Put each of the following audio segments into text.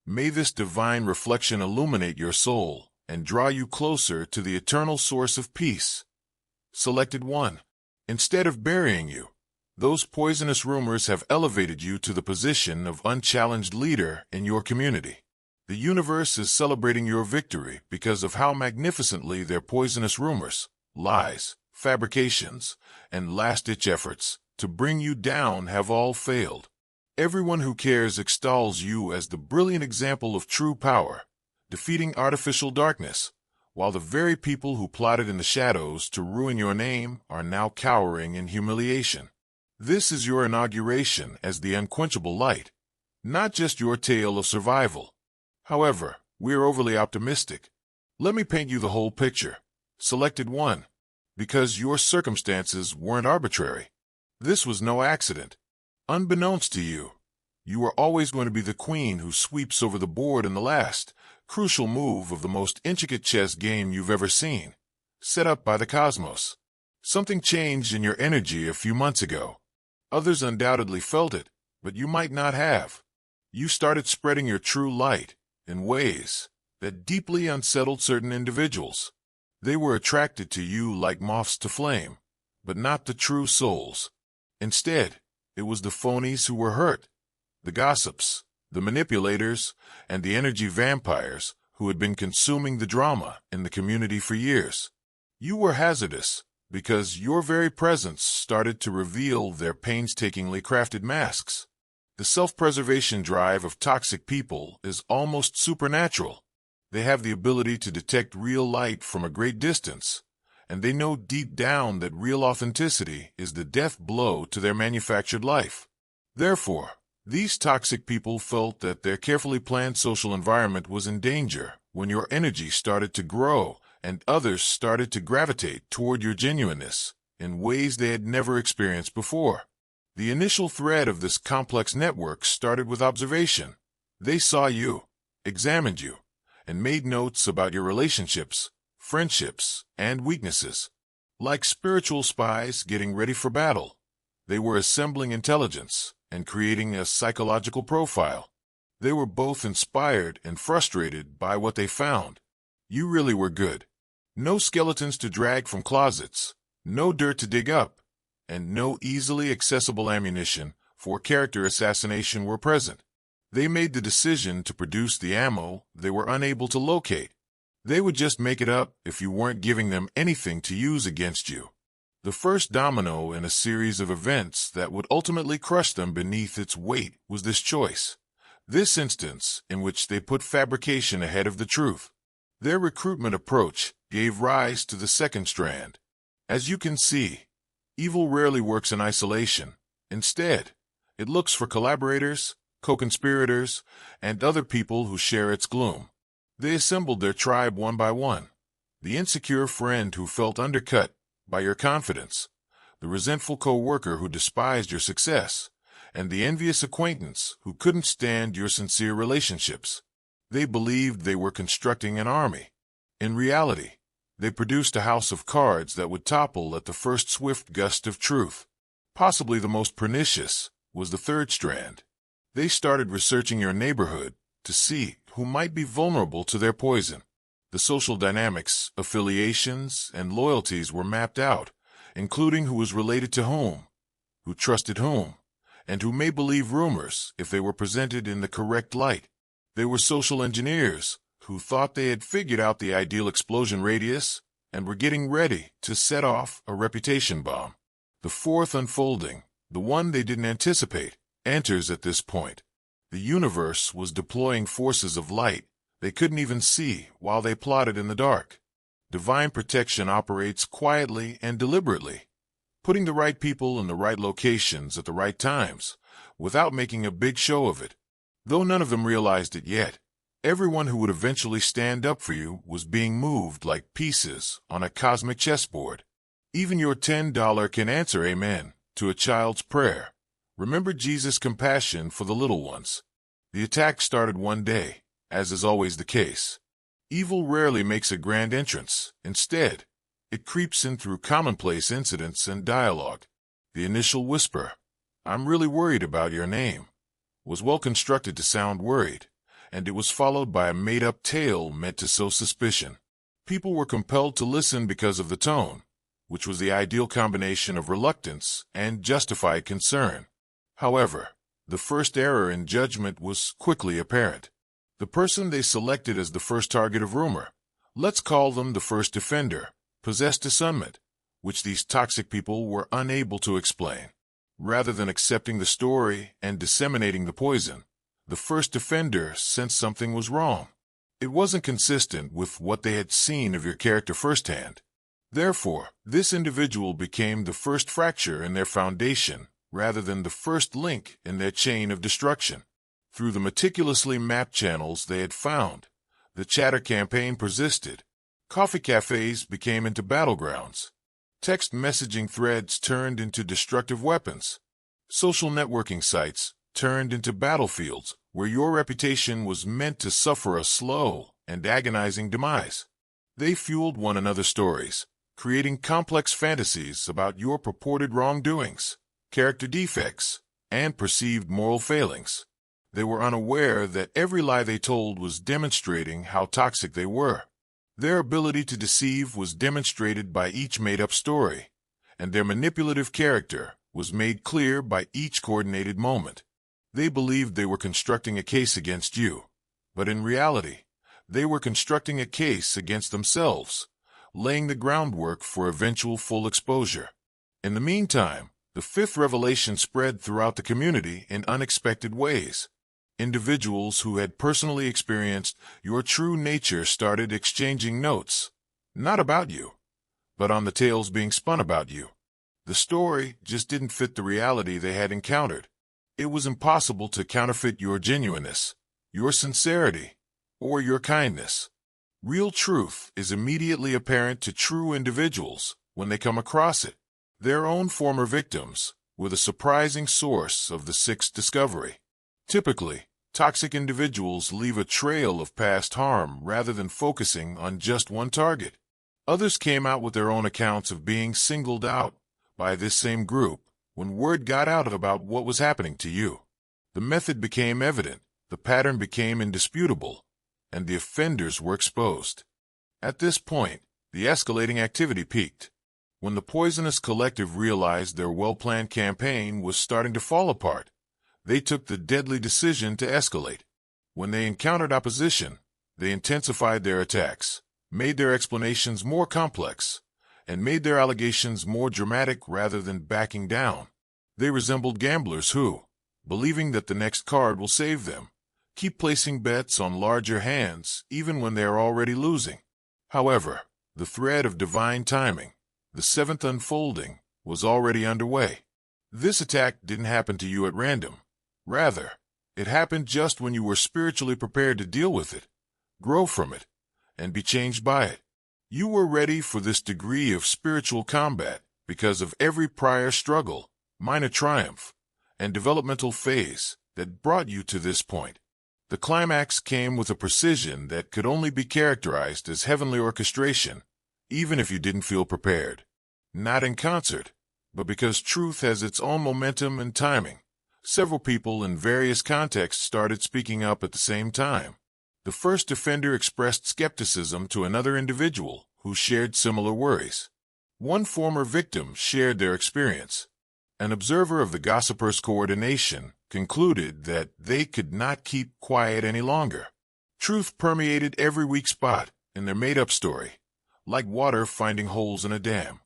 May this divine reflection illuminate your soul and draw you closer to the eternal source of peace. Selected 1. Instead of burying you, those poisonous rumors have elevated you to the position of unchallenged leader in your community. The universe is celebrating your victory because of how magnificently their poisonous rumors, lies, fabrications, and last-ditch efforts to bring you down have all failed. Everyone who cares extols you as the brilliant example of true power, defeating artificial darkness, while the very people who plotted in the shadows to ruin your name are now cowering in humiliation. This is your inauguration as the unquenchable light, not just your tale of survival. However, we are overly optimistic. Let me paint you the whole picture. Selected 1. Because your circumstances weren't arbitrary. This was no accident. Unbeknownst to you, you were always going to be the queen who sweeps over the board in the last, crucial move of the most intricate chess game you've ever seen, set up by the cosmos. Something changed in your energy a few months ago. Others undoubtedly felt it, but you might not have. You started spreading your true light in ways that deeply unsettled certain individuals. They were attracted to you like moths to flame, but not the true souls. Instead, it was the phonies who were hurt, the gossips, the manipulators, and the energy vampires who had been consuming the drama in the community for years. You were hazardous because your very presence started to reveal their painstakingly crafted masks. The self-preservation drive of toxic people is almost supernatural. They have the ability to detect real light from a great distance, and they know deep down that real authenticity is the death blow to their manufactured life. Therefore, these toxic people felt that their carefully planned social environment was in danger when your energy started to grow and others started to gravitate toward your genuineness in ways they had never experienced before. The initial thread of this complex network started with observation. They saw you, examined you, and made notes about your relationships, friendships, and weaknesses. Like spiritual spies getting ready for battle, they were assembling intelligence and creating a psychological profile. They were both inspired and frustrated by what they found. You really were good. No skeletons to drag from closets, no dirt to dig up, and no easily accessible ammunition for character assassination were present. They made the decision to produce the ammo they were unable to locate. They would just make it up if you weren't giving them anything to use against you. The first domino in a series of events that would ultimately crush them beneath its weight was this choice. This instance in which they put fabrication ahead of the truth. Their recruitment approach gave rise to the second strand. As you can see, evil rarely works in isolation. Instead, it looks for collaborators, co-conspirators, and other people who share its gloom. They assembled their tribe one by one. The insecure friend who felt undercut by your confidence, the resentful co-worker who despised your success, and the envious acquaintance who couldn't stand your sincere relationships. They believed they were constructing an army. In reality, they produced a house of cards that would topple at the first swift gust of truth. Possibly the most pernicious was the third strand. They started researching your neighborhood to see who might be vulnerable to their poison. The social dynamics, affiliations, and loyalties were mapped out, including who was related to whom, who trusted whom, and who may believe rumors if they were presented in the correct light. They were social engineers who thought they had figured out the ideal explosion radius and were getting ready to set off a reputation bomb. The fourth unfolding, the one they didn't anticipate, enters at this point. The universe was deploying forces of light they couldn't even see while they plotted in the dark. Divine protection operates quietly and deliberately, putting the right people in the right locations at the right times, without making a big show of it. Though none of them realized it yet, everyone who would eventually stand up for you was being moved like pieces on a cosmic chessboard. Even your $10 can answer amen to a child's prayer. Remember Jesus' compassion for the little ones. The attack started one day, as is always the case. Evil rarely makes a grand entrance. Instead, it creeps in through commonplace incidents and dialogue. The initial whisper, "I'm really worried about your name," was well constructed to sound worried, and it was followed by a made-up tale meant to sow suspicion. People were compelled to listen because of the tone, which was the ideal combination of reluctance and justified concern. However, the first error in judgment was quickly apparent. The person they selected as the first target of rumor, let's call them the first offender, possessed discernment, which these toxic people were unable to explain. Rather than accepting the story and disseminating the poison, the first offender sensed something was wrong. It wasn't consistent with what they had seen of your character firsthand. Therefore, this individual became the first fracture in their foundation rather than the first link in their chain of destruction. Through the meticulously mapped channels they had found, the chatter campaign persisted. Coffee cafes became into battlegrounds. Text messaging threads turned into destructive weapons. Social networking sites turned into battlefields where your reputation was meant to suffer a slow and agonizing demise. They fueled one another's stories, creating complex fantasies about your purported wrongdoings, character defects, and perceived moral failings. They were unaware that every lie they told was demonstrating how toxic they were. Their ability to deceive was demonstrated by each made-up story, and their manipulative character was made clear by each coordinated moment. They believed they were constructing a case against you, but in reality, they were constructing a case against themselves, laying the groundwork for eventual full exposure. In the meantime, the fifth revelation spread throughout the community in unexpected ways. Individuals who had personally experienced your true nature started exchanging notes, not about you, but on the tales being spun about you. The story just didn't fit the reality they had encountered. It was impossible to counterfeit your genuineness, your sincerity, or your kindness. Real truth is immediately apparent to true individuals when they come across it. Their own former victims were the surprising source of the sixth discovery. Typically, toxic individuals leave a trail of past harm rather than focusing on just one target. Others came out with their own accounts of being singled out by this same group when word got out about what was happening to you. The method became evident, the pattern became indisputable, and the offenders were exposed. At this point, the escalating activity peaked. When the poisonous collective realized their well-planned campaign was starting to fall apart, they took the deadly decision to escalate. When they encountered opposition, they intensified their attacks, made their explanations more complex, and made their allegations more dramatic rather than backing down. They resembled gamblers who, believing that the next card will save them, keep placing bets on larger hands even when they are already losing. However, the thread of divine timing, the seventh unfolding, was already underway. This attack didn't happen to you at random. Rather, it happened just when you were spiritually prepared to deal with it, grow from it, and be changed by it. You were ready for this degree of spiritual combat because of every prior struggle, minor triumph, and developmental phase that brought you to this point. The climax came with a precision that could only be characterized as heavenly orchestration, even if you didn't feel prepared. Not in concert, but because truth has its own momentum and timing. Several people in various contexts started speaking up at the same time. The first offender expressed skepticism to another individual who shared similar worries. One former victim shared their experience. An observer of the gossipers' coordination concluded that they could not keep quiet any longer. Truth permeated every weak spot in their made-up story, like water finding holes in a dam.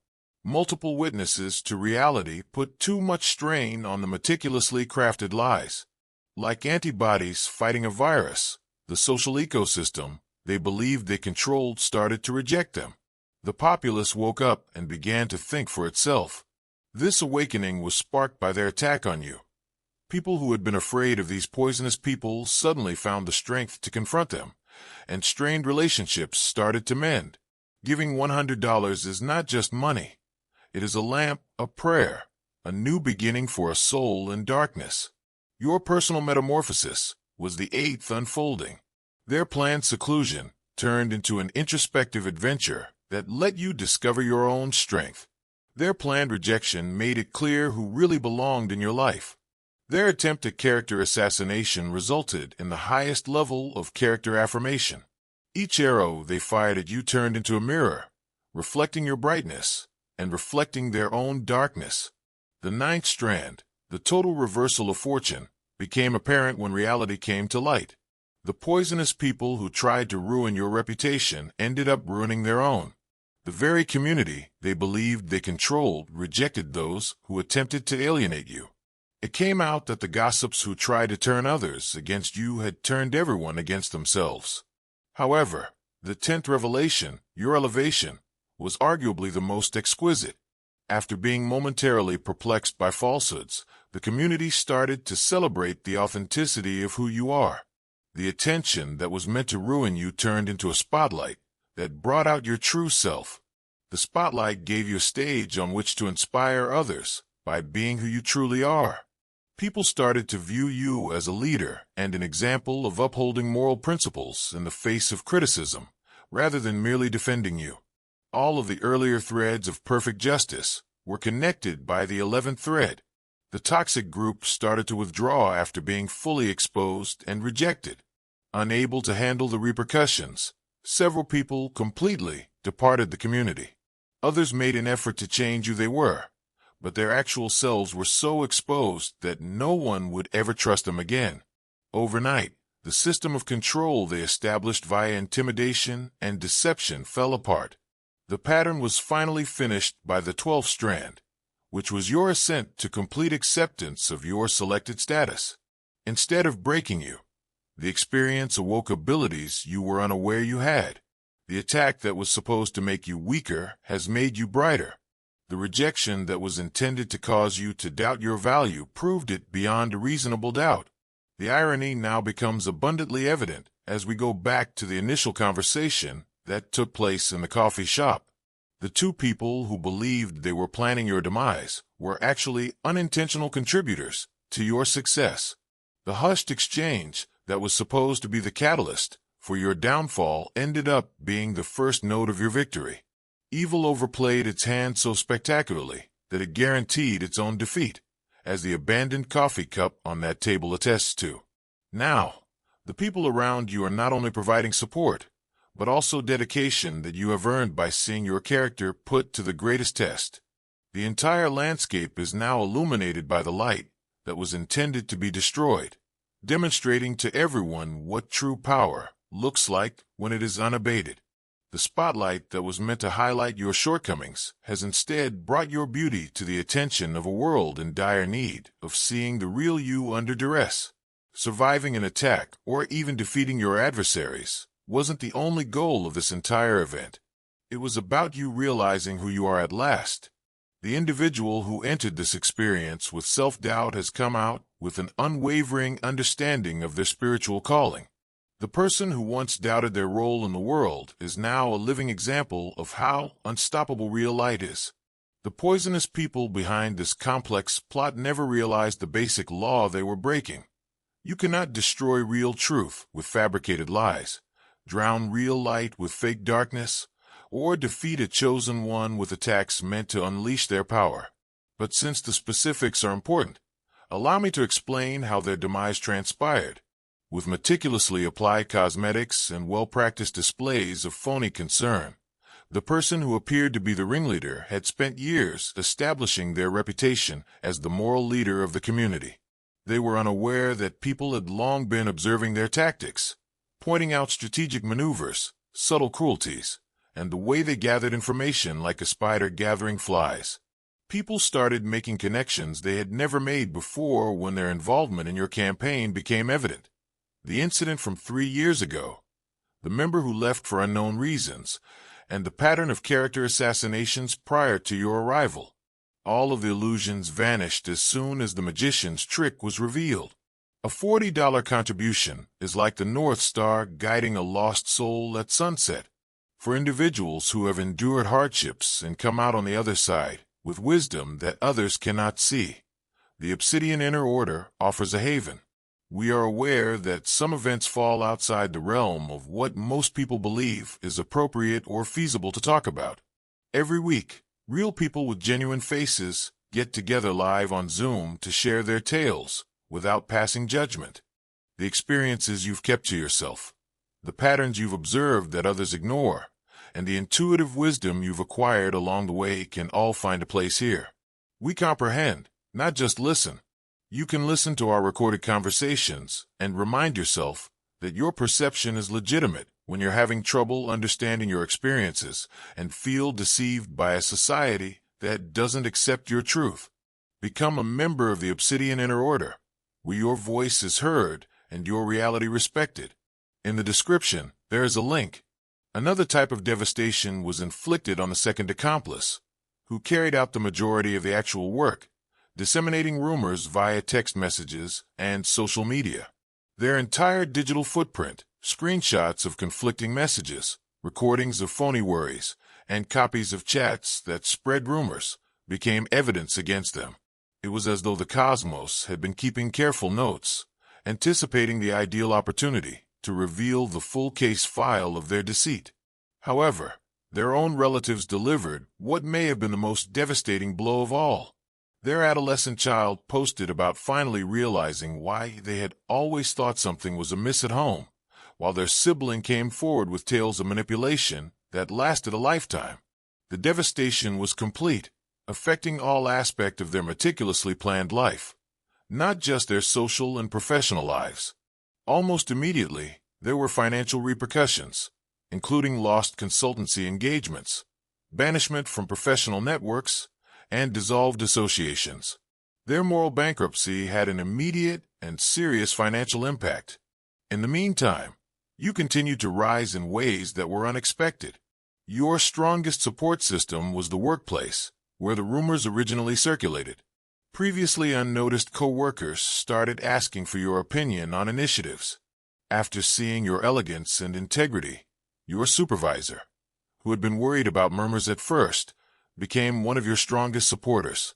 Multiple witnesses to reality put too much strain on the meticulously crafted lies. Like antibodies fighting a virus, the social ecosystem they believed they controlled started to reject them. The populace woke up and began to think for itself. This awakening was sparked by their attack on you. People who had been afraid of these poisonous people suddenly found the strength to confront them, and strained relationships started to mend. Giving $100 is not just money. It is a lamp, a prayer, a new beginning for a soul in darkness. Your personal metamorphosis was the eighth unfolding. Their planned seclusion turned into an introspective adventure that let you discover your own strength. Their planned rejection made it clear who really belonged in your life. Their attempt at character assassination resulted in the highest level of character affirmation. Each arrow they fired at you turned into a mirror, reflecting your brightness and reflecting their own darkness. The ninth strand, the total reversal of fortune, became apparent when reality came to light. The poisonous people who tried to ruin your reputation ended up ruining their own. The very community they believed they controlled rejected those who attempted to alienate you. It came out that the gossips who tried to turn others against you had turned everyone against themselves. However, the 10th revelation, your elevation, was arguably the most exquisite. After being momentarily perplexed by falsehoods, the community started to celebrate the authenticity of who you are. The attention that was meant to ruin you turned into a spotlight that brought out your true self. The spotlight gave you a stage on which to inspire others by being who you truly are. People started to view you as a leader and an example of upholding moral principles in the face of criticism, rather than merely defending you. All of the earlier threads of perfect justice were connected by the 11th thread. The toxic group started to withdraw after being fully exposed and rejected. Unable to handle the repercussions, several people completely departed the community. Others made an effort to change who they were, but their actual selves were so exposed that no one would ever trust them again. Overnight, the system of control they established via intimidation and deception fell apart. The pattern was finally finished by the 12th strand, which was your ascent to complete acceptance of your selected status. Instead of breaking you, the experience awoke abilities you were unaware you had. The attack that was supposed to make you weaker has made you brighter. The rejection that was intended to cause you to doubt your value proved it beyond a reasonable doubt. The irony now becomes abundantly evident as we go back to the initial conversation that took place in the coffee shop. The two people who believed they were planning your demise were actually unintentional contributors to your success. The hushed exchange that was supposed to be the catalyst for your downfall ended up being the first note of your victory. Evil overplayed its hand so spectacularly that it guaranteed its own defeat, as the abandoned coffee cup on that table attests to. Now, the people around you are not only providing support, but also dedication that you have earned by seeing your character put to the greatest test. The entire landscape is now illuminated by the light that was intended to be destroyed, demonstrating to everyone what true power looks like when it is unabated. The spotlight that was meant to highlight your shortcomings has instead brought your beauty to the attention of a world in dire need of seeing the real you under duress. Surviving an attack or even defeating your adversaries wasn't the only goal of this entire event. It was about you realizing who you are at last. The individual who entered this experience with self-doubt has come out with an unwavering understanding of their spiritual calling. The person who once doubted their role in the world is now a living example of how unstoppable real light is. The poisonous people behind this complex plot never realized the basic law they were breaking. You cannot destroy real truth with fabricated lies, drown real light with fake darkness, or defeat a chosen one with attacks meant to unleash their power. But since the specifics are important, allow me to explain how their demise transpired. With meticulously applied cosmetics and well-practiced displays of phony concern, the person who appeared to be the ringleader had spent years establishing their reputation as the moral leader of the community. They were unaware that people had long been observing their tactics, pointing out strategic maneuvers, subtle cruelties, and the way they gathered information like a spider gathering flies. People started making connections they had never made before when their involvement in your campaign became evident. The incident from 3 years ago, the member who left for unknown reasons, and the pattern of character assassinations prior to your arrival. All of the illusions vanished as soon as the magician's trick was revealed. A $40 contribution is like the North Star guiding a lost soul at sunset. For individuals who have endured hardships and come out on the other side with wisdom that others cannot see, the Obsidian Inner Order offers a haven. We are aware that some events fall outside the realm of what most people believe is appropriate or feasible to talk about. Every week, real people with genuine faces get together live on Zoom to share their tales, without passing judgment. The experiences you've kept to yourself, the patterns you've observed that others ignore, and the intuitive wisdom you've acquired along the way can all find a place here. We comprehend, not just listen. You can listen to our recorded conversations and remind yourself that your perception is legitimate when you're having trouble understanding your experiences and feel deceived by a society that doesn't accept your truth. Become a member of the Obsidian Inner Order, where your voice is heard and your reality respected. In the description, there is a link. Another type of devastation was inflicted on the second accomplice, who carried out the majority of the actual work, disseminating rumors via text messages and social media. Their entire digital footprint, screenshots of conflicting messages, recordings of phony worries, and copies of chats that spread rumors, became evidence against them. It was as though the cosmos had been keeping careful notes, anticipating the ideal opportunity to reveal the full case file of their deceit. However, their own relatives delivered what may have been the most devastating blow of all. Their adolescent child posted about finally realizing why they had always thought something was amiss at home, while their sibling came forward with tales of manipulation that lasted a lifetime. The devastation was complete, affecting all aspects of their meticulously planned life, not just their social and professional lives. Almost immediately, there were financial repercussions, including lost consultancy engagements, banishment from professional networks, and dissolved associations. Their moral bankruptcy had an immediate and serious financial impact. In the meantime, you continued to rise in ways that were unexpected. Your strongest support system was the workplace, where the rumors originally circulated. Previously unnoticed co-workers started asking for your opinion on initiatives. After seeing your elegance and integrity, your supervisor, who had been worried about murmurs at first, became one of your strongest supporters.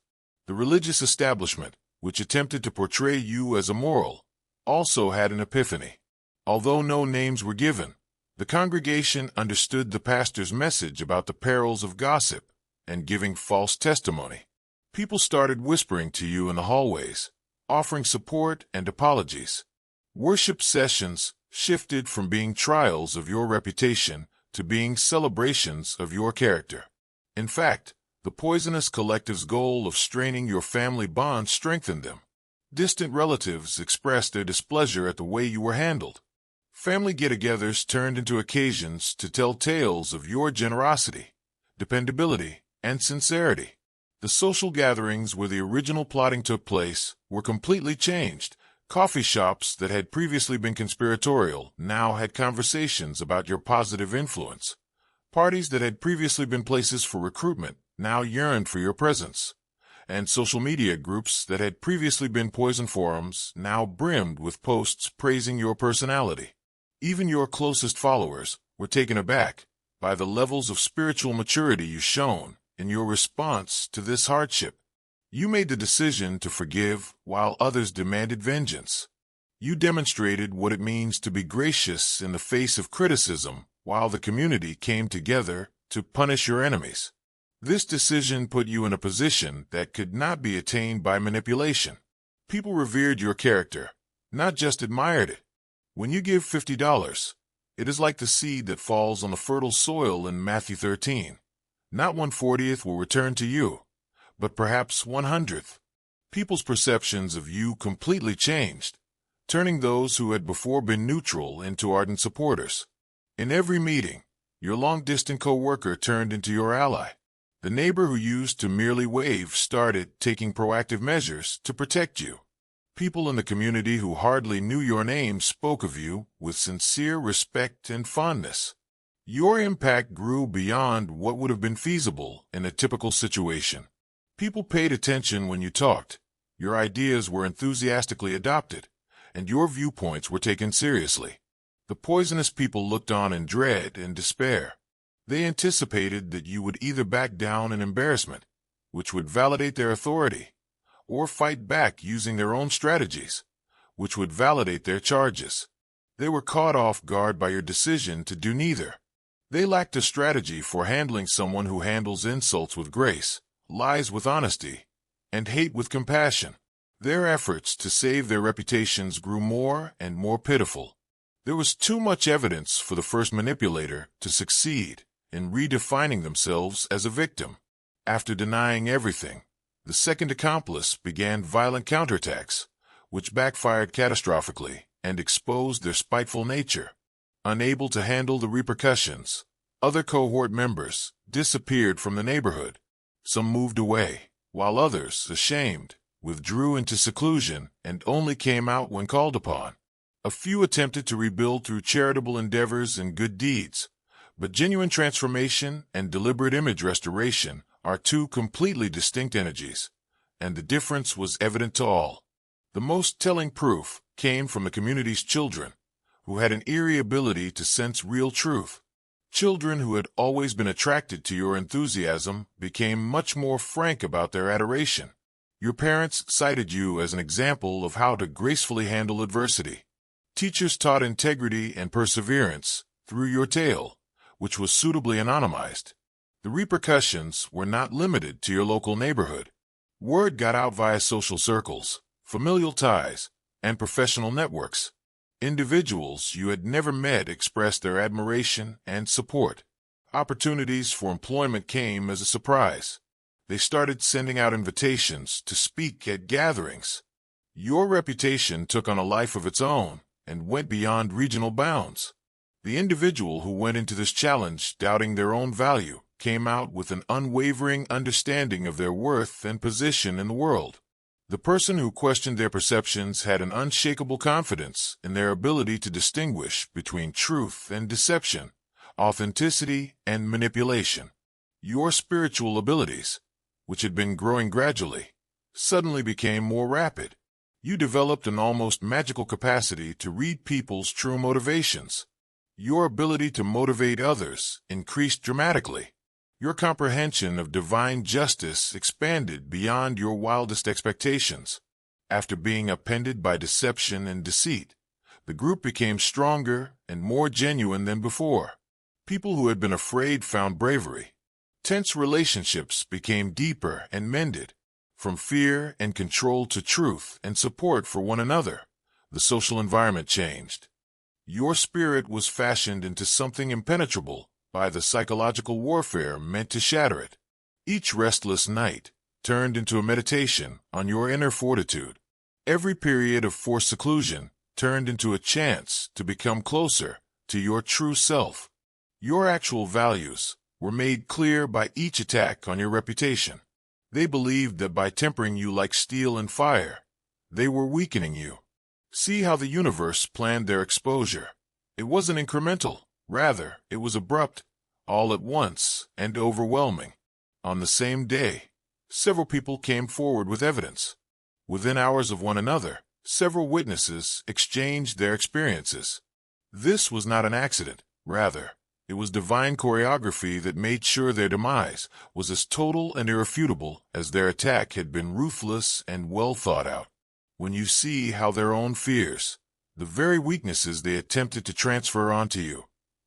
The religious establishment, which attempted to portray you as immoral, also had an epiphany. Although no names were given, the congregation understood the pastor's message about the perils of gossip and giving false testimony. People started whispering to you in the hallways, offering support and apologies. Worship sessions shifted from being trials of your reputation to being celebrations of your character. In fact, the poisonous collective's goal of straining your family bonds strengthened them. Distant relatives expressed their displeasure at the way you were handled. Family get-togethers turned into occasions to tell tales of your generosity, dependability, and sincerity. The social gatherings where the original plotting took place were completely changed. Coffee shops that had previously been conspiratorial now had conversations about your positive influence. Parties that had previously been places for recruitment now yearned for your presence. And social media groups that had previously been poison forums now brimmed with posts praising your personality. Even your closest followers were taken aback by the levels of spiritual maturity you shown in your response to this hardship. You made the decision to forgive while others demanded vengeance. You demonstrated what it means to be gracious in the face of criticism while the community came together to punish your enemies. This decision put you in a position that could not be attained by manipulation. People revered your character, not just admired it. When you give $50, it is like the seed that falls on the fertile soil in Matthew 13. Not 1/40th will return to you, but perhaps 1/100th. People's perceptions of you completely changed, turning those who had before been neutral into ardent supporters. In every meeting, your long-distance co-worker turned into your ally. The neighbor who used to merely wave started taking proactive measures to protect you. People in the community who hardly knew your name spoke of you with sincere respect and fondness. Your impact grew beyond what would have been feasible in a typical situation. People paid attention when you talked, your ideas were enthusiastically adopted, and your viewpoints were taken seriously. The poisonous people looked on in dread and despair. They anticipated that you would either back down in embarrassment, which would validate their authority, or fight back using their own strategies, which would validate their charges. They were caught off guard by your decision to do neither. They lacked a strategy for handling someone who handles insults with grace, lies with honesty, and hate with compassion. Their efforts to save their reputations grew more and more pitiful. There was too much evidence for the first manipulator to succeed in redefining themselves as a victim. After denying everything, the second accomplice began violent counterattacks, which backfired catastrophically and exposed their spiteful nature. Unable to handle the repercussions, other cohort members disappeared from the neighborhood. Some moved away, while others, ashamed, withdrew into seclusion and only came out when called upon. A few attempted to rebuild through charitable endeavors and good deeds, but genuine transformation and deliberate image restoration are two completely distinct energies, and the difference was evident to all. The most telling proof came from the community's children, who had an eerie ability to sense real truth. Children who had always been attracted to your enthusiasm became much more frank about their adoration. Your parents cited you as an example of how to gracefully handle adversity. Teachers taught integrity and perseverance through your tale, which was suitably anonymized. The repercussions were not limited to your local neighborhood. Word got out via social circles, familial ties, and professional networks. Individuals you had never met expressed their admiration and support. Opportunities for employment came as a surprise. They started sending out invitations to speak at gatherings. Your reputation took on a life of its own and went beyond regional bounds. The individual who went into this challenge doubting their own value came out with an unwavering understanding of their worth and position in the world. The person who questioned their perceptions had an unshakable confidence in their ability to distinguish between truth and deception, authenticity and manipulation. Your spiritual abilities, which had been growing gradually, suddenly became more rapid. You developed an almost magical capacity to read people's true motivations. Your ability to motivate others increased dramatically. Your comprehension of divine justice expanded beyond your wildest expectations. After being upended by deception and deceit, the group became stronger and more genuine than before. People who had been afraid found bravery. Tense relationships became deeper and mended. From fear and control to truth and support for one another, the social environment changed. Your spirit was fashioned into something impenetrable by the psychological warfare meant to shatter it. Each restless night turned into a meditation on your inner fortitude. Every period of forced seclusion turned into a chance to become closer to your true self. Your actual values were made clear by each attack on your reputation. They believed that by tempering you like steel and fire, they were weakening you. See how the universe planned their exposure. It wasn't incremental. Rather, it was abrupt, all at once, and overwhelming. On the same day, several people came forward with evidence. Within hours of one another, several witnesses exchanged their experiences. This was not an accident. Rather, it was divine choreography that made sure their demise was as total and irrefutable as their attack had been ruthless and well thought out. When you see how their own fears, the very weaknesses they attempted to transfer onto you,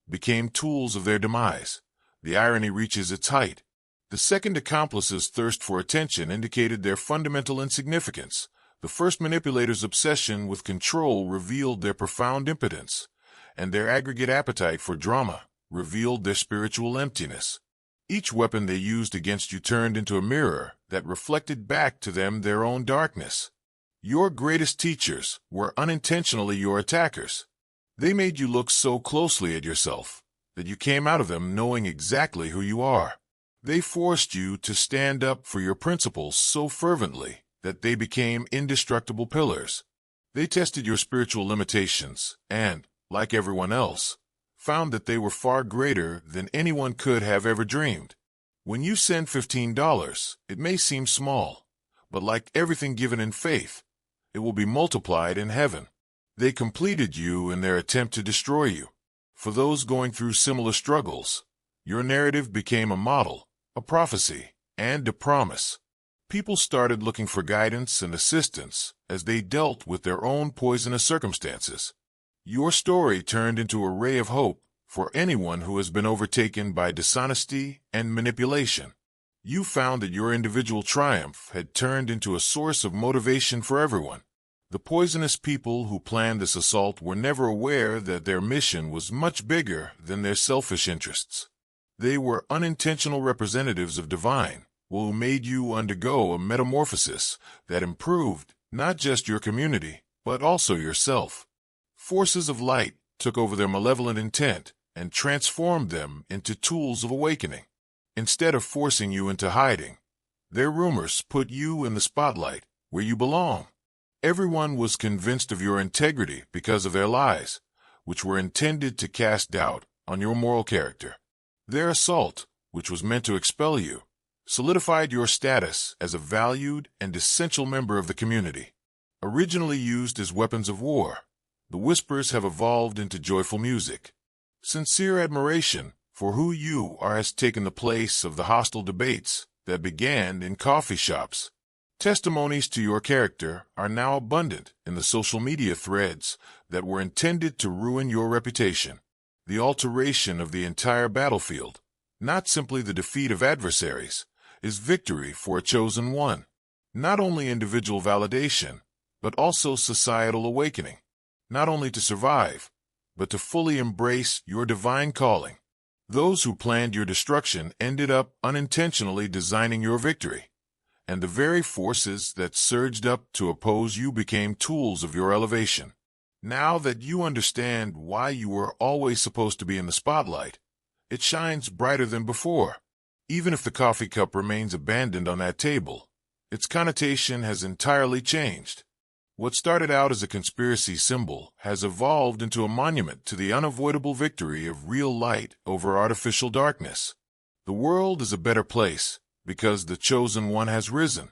became tools of their demise, the irony reaches its height. The second accomplice's thirst for attention indicated their fundamental insignificance. The first manipulator's obsession with control revealed their profound impotence, and their aggregate appetite for drama revealed their spiritual emptiness. Each weapon they used against you turned into a mirror that reflected back to them their own darkness. Your greatest teachers were unintentionally your attackers. They made you look so closely at yourself that you came out of them knowing exactly who you are. They forced you to stand up for your principles so fervently that they became indestructible pillars. They tested your spiritual limitations and, like everyone else, found that they were far greater than anyone could have ever dreamed. When you send $15, it may seem small, but like everything given in faith, it will be multiplied in heaven. They completed you in their attempt to destroy you. For those going through similar struggles, your narrative became a model, a prophecy, and a promise. People started looking for guidance and assistance as they dealt with their own poisonous circumstances. Your story turned into a ray of hope for anyone who has been overtaken by dishonesty and manipulation. You found that your individual triumph had turned into a source of motivation for everyone. The poisonous people who planned this assault were never aware that their mission was much bigger than their selfish interests. They were unintentional representatives of divine, who made you undergo a metamorphosis that improved not just your community, but also yourself. Forces of light took over their malevolent intent and transformed them into tools of awakening. Instead of forcing you into hiding, their rumors put you in the spotlight where you belong. Everyone was convinced of your integrity because of their lies, which were intended to cast doubt on your moral character. Their assault, which was meant to expel you, solidified your status as a valued and essential member of the community. Originally used as weapons of war, the whispers have evolved into joyful music. Sincere admiration for who you are has taken the place of the hostile debates that began in coffee shops. Testimonies to your character are now abundant in the social media threads that were intended to ruin your reputation. The alteration of the entire battlefield, not simply the defeat of adversaries, is victory for a chosen one. Not only individual validation, but also societal awakening. Not only to survive, but to fully embrace your divine calling. Those who planned your destruction ended up unintentionally designing your victory, and the very forces that surged up to oppose you became tools of your elevation. Now that you understand why you were always supposed to be in the spotlight, it shines brighter than before. Even if the coffee cup remains abandoned on that table, its connotation has entirely changed. What started out as a conspiracy symbol has evolved into a monument to the unavoidable victory of real light over artificial darkness. The world is a better place because the chosen one has risen.